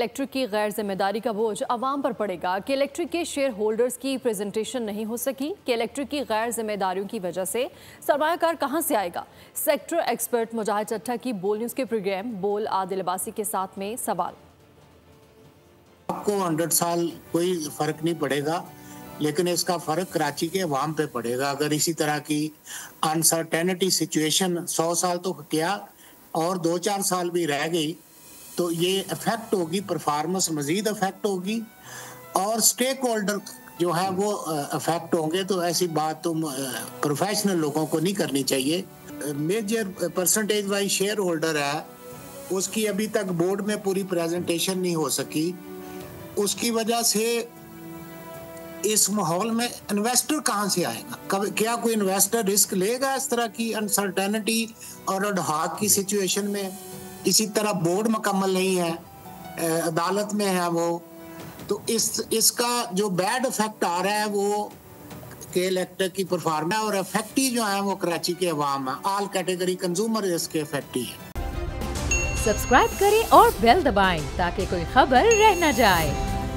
Electric की गैर जिम्मेदारी का बोझ आवाम पर पड़ेगा कि इलेक्ट्रिक के शेयर होल्डर्स की प्रेजेंटेशन नहीं हो सकी कि इलेक्ट्रिक की गैर जिम्मेदारियों की वजह से सरमायाकार कहां से आएगा। सेक्टर एक्सपर्ट मुजाहिद चट्टा की बोल न्यूज़ के प्रोग्राम बोल आदिल अब्बासी के साथ में सवाल। आपको 100 साल कोई फर्क नहीं पड़ेगा, लेकिन इसका फर्क कराची के अवाम पे पड़ेगा। अगर इसी तरह की अनसर्टेनिटी सिचुएशन 100 साल तो क्या और 2-4 साल भी रह गई तो ये इफेक्ट होगी, परफॉर्मेंस मजीद इफेक्ट होगी और स्टेक होल्डर जो है वो इफेक्ट होंगे। तो ऐसी बात तो प्रोफेशनल लोगों को नहीं करनी चाहिए। Major percentage wise shareholder है, उसकी अभी तक बोर्ड में पूरी प्रेजेंटेशन नहीं हो सकी। उसकी वजह से इस माहौल में इन्वेस्टर कहां से आएगा? क्या कोई इन्वेस्टर रिस्क लेगा इस तरह की अनसर्टेनिटी और अडहॉक की सिचुएशन में? इसी तरह बोर्ड मुकम्मल नहीं है, अदालत में है वो। तो इसका जो बैड इफेक्ट आ रहा है वो के इलेक्टर की परफॉर्मेंस और इफेक्टी जो है वो कराची के अवाम है। ऑल कैटेगरी कंज्यूमर इसके इफेक्टी है। सब्सक्राइब करें और बेल दबाएं ताकि कोई खबर रह न जाए।